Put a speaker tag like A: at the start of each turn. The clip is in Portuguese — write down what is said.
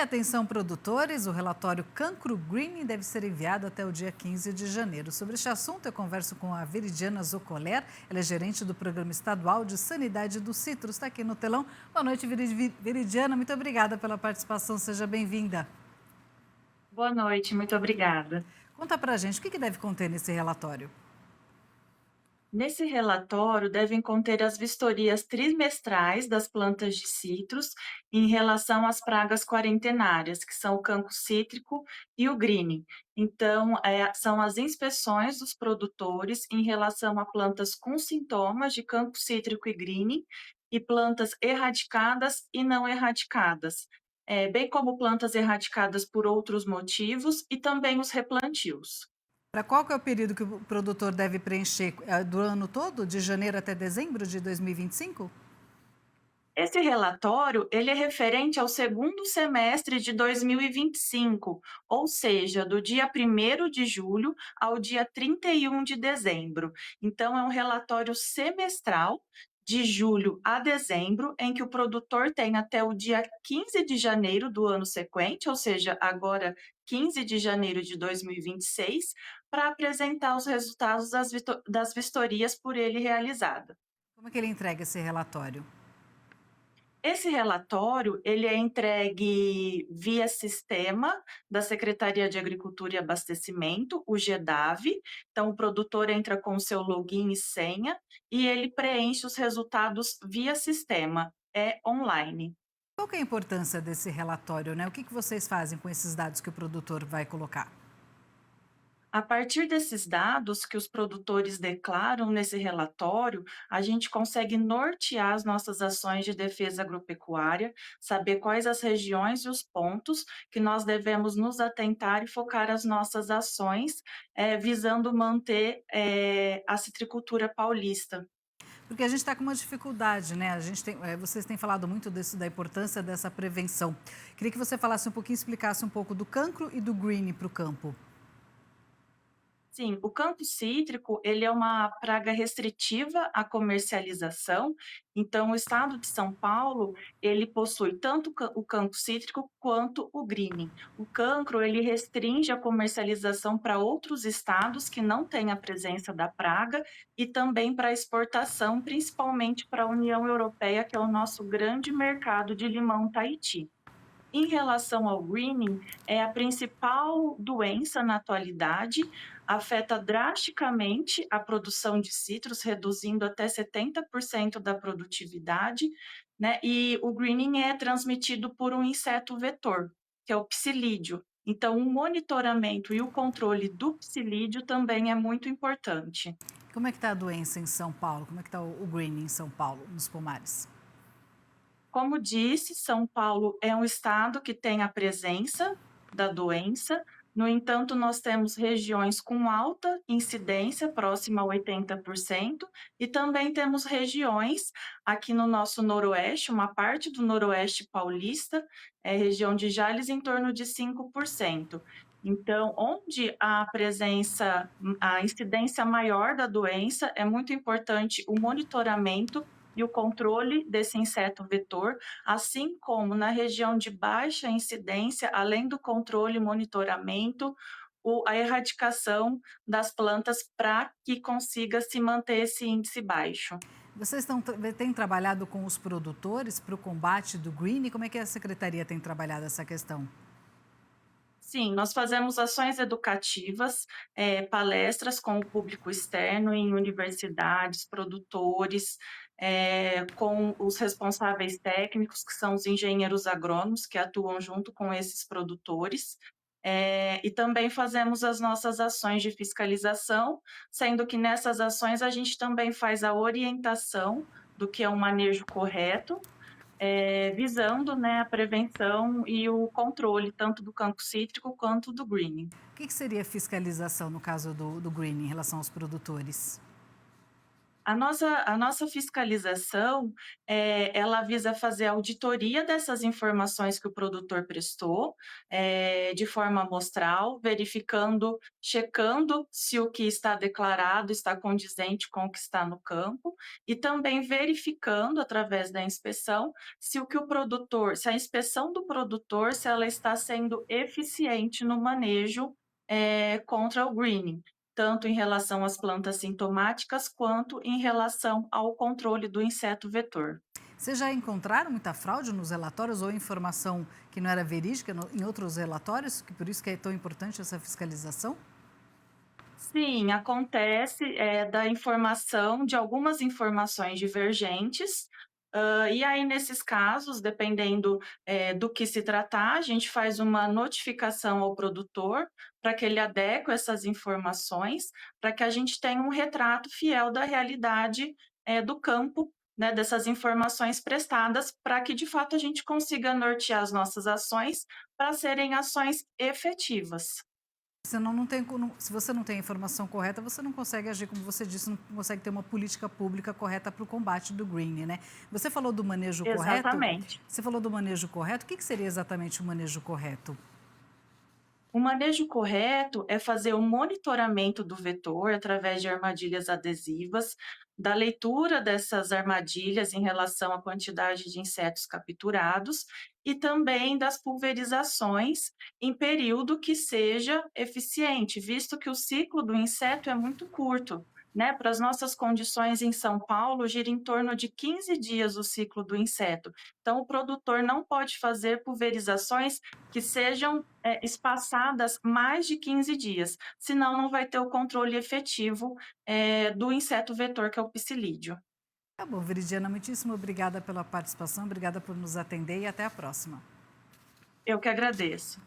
A: atenção produtores, o relatório Cancro Greening deve ser enviado até o dia 15 de janeiro. Sobre este assunto, eu converso com a Veridiana Zocoler, ela é gerente do Programa Estadual de Sanidade do Citrus, está aqui no telão. Boa noite, Veridiana, muito obrigada pela participação, seja bem-vinda.
B: Boa noite, muito obrigada.
A: Conta pra gente, o que deve conter nesse relatório?
B: Nesse relatório, devem conter as vistorias trimestrais das plantas de citros em relação às pragas quarentenárias, que são o cancro cítrico e o greening. Então, são as inspeções dos produtores em relação a plantas com sintomas de cancro cítrico e greening e plantas erradicadas e não erradicadas, bem como plantas erradicadas por outros motivos e também os replantios.
A: Para qual que é o período que o produtor deve preencher? É do ano todo, de janeiro até dezembro de 2025?
B: Esse relatório, ele é referente ao segundo semestre de 2025, ou seja, do dia 1º de julho ao dia 31 de dezembro. Então, é um relatório semestral de julho a dezembro, em que o produtor tem até o dia 15 de janeiro do ano sequente, ou seja, agora 15 de janeiro de 2026, para apresentar os resultados das vistorias por ele realizadas.
A: Como é que ele entrega esse relatório?
B: Esse relatório, ele é entregue via sistema da Secretaria de Agricultura e Abastecimento, o GEDAV. Então, o produtor entra com o seu login e senha e ele preenche os resultados via sistema, é online.
A: Qual que é a importância desse relatório, né? O que vocês fazem com esses dados que o produtor vai colocar?
B: A partir desses dados que os produtores declaram nesse relatório, a gente consegue nortear as nossas ações de defesa agropecuária, saber quais as regiões e os pontos que nós devemos nos atentar e focar as nossas ações, visando manter, a citricultura paulista.
A: Porque a gente está com uma dificuldade, né? Vocês têm falado muito da importância dessa prevenção. Queria que você falasse um pouquinho, explicasse um pouco do cancro e do green para o campo.
B: Sim, o campo cítrico, ele é uma praga restritiva à comercialização, então o estado de São Paulo, ele possui tanto o campo cítrico quanto o greening. O cancro, ele restringe a comercialização para outros estados que não têm a presença da praga e também para exportação, principalmente para a União Europeia, que é o nosso grande mercado de limão Tahiti. Em relação ao greening, é a principal doença na atualidade, afeta drasticamente a produção de citros, reduzindo até 70% da produtividade, né? E o greening é transmitido por um inseto vetor, que é o psilídeo. Então, o monitoramento e o controle do psilídeo também é muito importante.
A: Como é que está a doença em São Paulo? Como é que está o green em São Paulo, nos pomares?
B: Como disse, São Paulo é um estado que tem a presença da doença, no entanto, nós temos regiões com alta incidência, próxima a 80%, e também temos regiões aqui no nosso noroeste, uma parte do noroeste paulista, região de Jales, em torno de 5%. Então, onde a presença, a incidência maior da doença, é muito importante o monitoramento e o controle desse inseto vetor, assim como na região de baixa incidência, além do controle e monitoramento, a erradicação das plantas para que consiga se manter esse índice baixo.
A: Têm trabalhado com os produtores para o combate do green? Como é que a secretaria tem trabalhado essa questão?
B: Sim, nós fazemos ações educativas, palestras com o público externo em universidades, produtores, com os responsáveis técnicos, que são os engenheiros agrônomos, que atuam junto com esses produtores. E também fazemos as nossas ações de fiscalização, sendo que nessas ações a gente também faz a orientação do que é um manejo correto, visando, né, a prevenção e o controle tanto do campo cítrico quanto do greening.
A: O que seria fiscalização no caso do green em relação aos produtores?
B: A nossa fiscalização, ela visa fazer auditoria dessas informações que o produtor prestou, de forma amostral, verificando, checando se o que está declarado está condizente com o que está no campo, e também verificando, através da inspeção, se a inspeção do produtor, se ela está sendo eficiente no manejo, contra o greening, tanto em relação às plantas sintomáticas, quanto em relação ao controle do inseto vetor.
A: Vocês já encontraram muita fraude nos relatórios ou informação que não era verídica em outros relatórios? Que por isso que é tão importante essa fiscalização?
B: Sim, acontece, da informação de algumas informações divergentes, e aí nesses casos, dependendo, do que se tratar, a gente faz uma notificação ao produtor, para que ele adeque essas informações, para que a gente tenha um retrato fiel da realidade, do campo, né, dessas informações prestadas, para que de fato a gente consiga nortear as nossas ações, para serem ações efetivas.
A: Senão não tem, se você não tem a informação correta, você não consegue agir, como você disse, não consegue ter uma política pública correta para o combate do green, né? Você falou do manejo correto.
B: Exatamente.
A: Você falou do manejo correto. O que seria exatamente o manejo correto?
B: O manejo correto é fazer o monitoramento do vetor através de armadilhas adesivas, da leitura dessas armadilhas em relação à quantidade de insetos capturados e também das pulverizações em período que seja eficiente, visto que o ciclo do inseto é muito curto. Né, para as nossas condições em São Paulo, gira em torno de 15 dias o ciclo do inseto. Então, o produtor não pode fazer pulverizações que sejam espaçadas mais de 15 dias, senão não vai ter o controle efetivo, do inseto vetor, que é o psilídeo.
A: Tá bom, Veridiana, muitíssimo obrigada pela participação, obrigada por nos atender e até a próxima.
B: Eu que agradeço.